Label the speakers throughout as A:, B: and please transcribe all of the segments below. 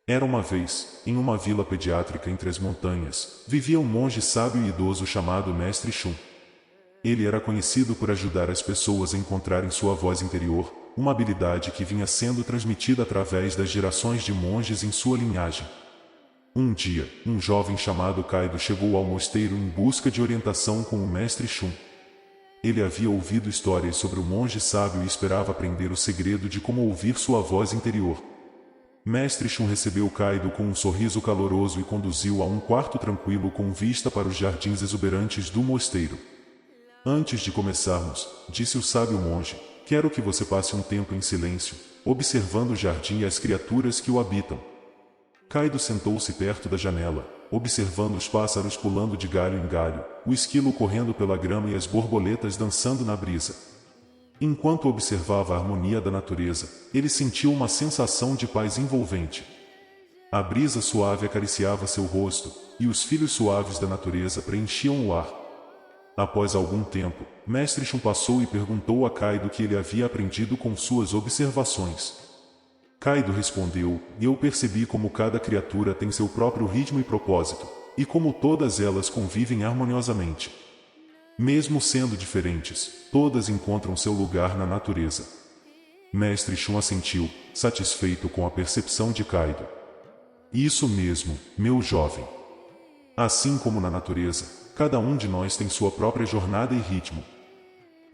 A: Era uma vez, em uma vila pediátrica entre as montanhas, vivia um monge sábio e idoso chamado Mestre Shun. Ele era conhecido por ajudar as pessoas a encontrarem sua voz interior, uma habilidade que vinha sendo transmitida através das gerações de monges em sua linhagem. Um dia, um jovem chamado Kaido chegou ao mosteiro em busca de orientação com o Mestre Shun. Ele havia ouvido histórias sobre o monge sábio e esperava aprender o segredo de como ouvir sua voz interior. Mestre Shun recebeu Kaido com um sorriso caloroso e conduziu a um quarto tranquilo com vista para os jardins exuberantes do mosteiro. Antes de começarmos, disse o sábio monge, quero que você passe um tempo em silêncio, observando o jardim e as criaturas que o habitam. Kaido sentou-se perto da janela, observando os pássaros pulando de galho em galho, o esquilo correndo pela grama e as borboletas dançando na brisa. Enquanto observava a harmonia da natureza, ele sentiu uma sensação de paz envolvente. A brisa suave acariciava seu rosto, e os fios suaves da natureza preenchiam o ar. Após algum tempo, Mestre Shun passou e perguntou a Kaido o que ele havia aprendido com suas observações. Kaido respondeu, eu percebi como cada criatura tem seu próprio ritmo e propósito, e como todas elas convivem harmoniosamente. Mesmo sendo diferentes, todas encontram seu lugar na natureza. Mestre Shun assentiu, satisfeito com a percepção de Kaido. Isso mesmo, meu jovem. Assim como na natureza, cada um de nós tem sua própria jornada e ritmo.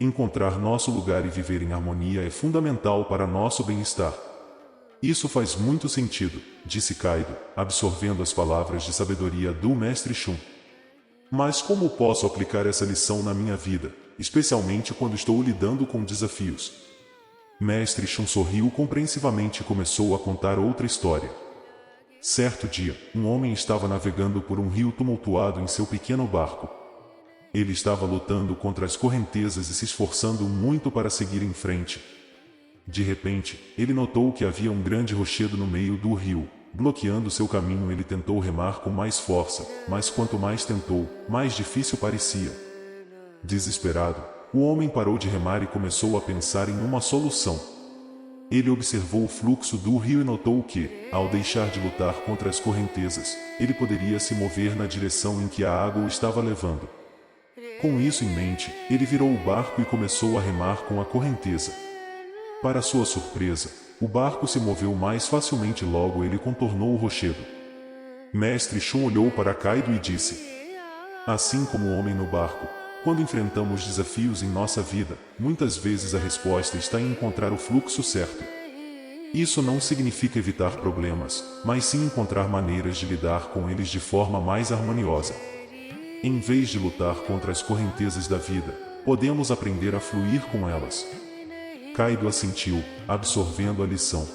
A: Encontrar nosso lugar e viver em harmonia é fundamental para nosso bem-estar. Isso faz muito sentido, disse Kaido, absorvendo as palavras de sabedoria do Mestre Shun. Mas como posso aplicar essa lição na minha vida, especialmente quando estou lidando com desafios? Mestre Shun sorriu compreensivamente e começou a contar outra história. Certo dia, um homem estava navegando por um rio tumultuado em seu pequeno barco. Ele estava lutando contra as correntezas e se esforçando muito para seguir em frente. De repente, ele notou que havia um grande rochedo no meio do rio. Bloqueando seu caminho, ele tentou remar com mais força, mas quanto mais tentou, mais difícil parecia. Desesperado, o homem parou de remar e começou a pensar em uma solução. Ele observou o fluxo do rio e notou que, ao deixar de lutar contra as correntezas, ele poderia se mover na direção em que a água o estava levando. Com isso em mente, ele virou o barco e começou a remar com a correnteza. Para sua surpresa, o barco se moveu mais facilmente e logo ele contornou o rochedo. Mestre Shun olhou para Kaido e disse: assim como o homem no barco, quando enfrentamos desafios em nossa vida, muitas vezes a resposta está em encontrar o fluxo certo. Isso não significa evitar problemas, mas sim encontrar maneiras de lidar com eles de forma mais harmoniosa. Em vez de lutar contra as correntezas da vida, podemos aprender a fluir com elas. Kaido assentiu, absorvendo a lição.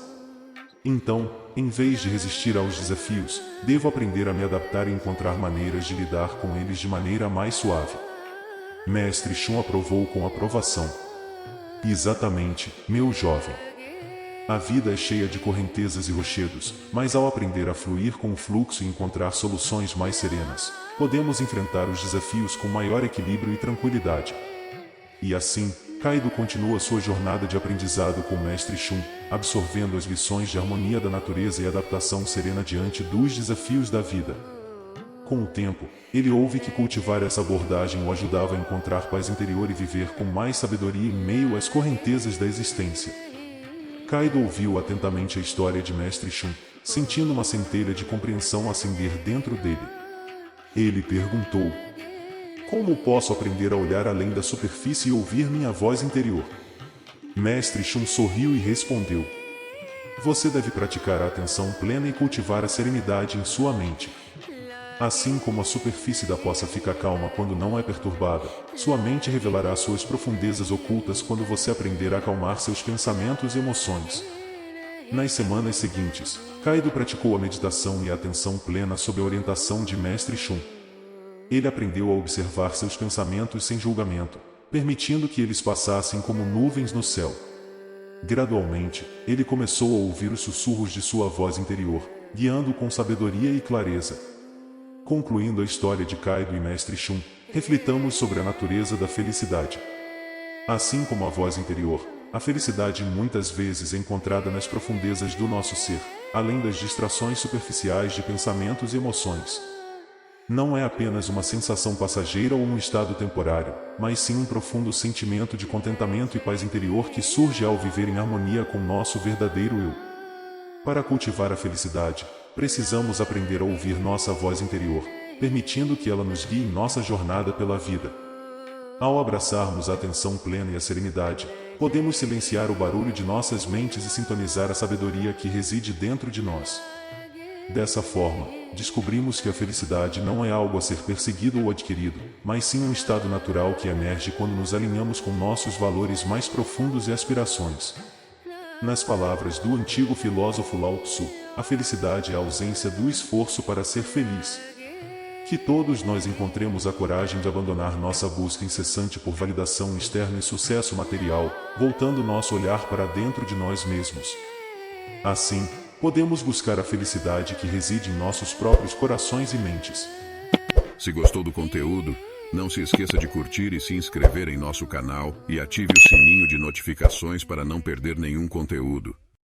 A: Então, em vez de resistir aos desafios, devo aprender a me adaptar e encontrar maneiras de lidar com eles de maneira mais suave. Mestre Shun aprovou com aprovação. Exatamente, meu jovem. A vida é cheia de correntezas e rochedos, mas ao aprender a fluir com o fluxo e encontrar soluções mais serenas, podemos enfrentar os desafios com maior equilíbrio e tranquilidade. E assim, Kaido continua sua jornada de aprendizado com o Mestre Shun, absorvendo as lições de harmonia da natureza e adaptação serena diante dos desafios da vida. Com o tempo, ele ouve que cultivar essa abordagem o ajudava a encontrar paz interior e viver com mais sabedoria em meio às correntezas da existência. Kaido ouviu atentamente a história de Mestre Shun, sentindo uma centelha de compreensão acender dentro dele. Ele perguntou: como posso aprender a olhar além da superfície e ouvir minha voz interior? Mestre Shun sorriu e respondeu: você deve praticar a atenção plena e cultivar a serenidade em sua mente. Assim como a superfície da poça fica calma quando não é perturbada, sua mente revelará suas profundezas ocultas quando você aprender a acalmar seus pensamentos e emoções. Nas semanas seguintes, Kaido praticou a meditação e a atenção plena sob a orientação de Mestre Shun. Ele aprendeu a observar seus pensamentos sem julgamento, permitindo que eles passassem como nuvens no céu. Gradualmente, ele começou a ouvir os sussurros de sua voz interior, guiando-o com sabedoria e clareza. Concluindo a história de Kaido e Mestre Shun, reflitamos sobre a natureza da felicidade. Assim como a voz interior, A felicidade muitas vezes é encontrada nas profundezas do nosso ser, além das distrações superficiais de pensamentos e emoções. Não é apenas uma sensação passageira ou um estado temporário, mas sim um profundo sentimento de contentamento e paz interior que surge ao viver em harmonia com nosso verdadeiro eu. Para cultivar a felicidade, precisamos aprender a ouvir nossa voz interior, permitindo que ela nos guie em nossa jornada pela vida. Ao abraçarmos a atenção plena e a serenidade, podemos silenciar o barulho de nossas mentes e sintonizar a sabedoria que reside dentro de nós. Dessa forma, descobrimos que a felicidade não é algo a ser perseguido ou adquirido, mas sim um estado natural que emerge quando nos alinhamos com nossos valores mais profundos e aspirações. Nas palavras do antigo filósofo Lao Tzu, a felicidade é a ausência do esforço para ser feliz. Que todos nós encontremos a coragem de abandonar nossa busca incessante por validação externa e sucesso material, voltando nosso olhar para dentro de nós mesmos. Assim, podemos buscar a felicidade que reside em nossos próprios corações e mentes.
B: Se gostou do conteúdo, não se esqueça de curtir e se inscrever em nosso canal e ative o sininho de notificações para não perder nenhum conteúdo.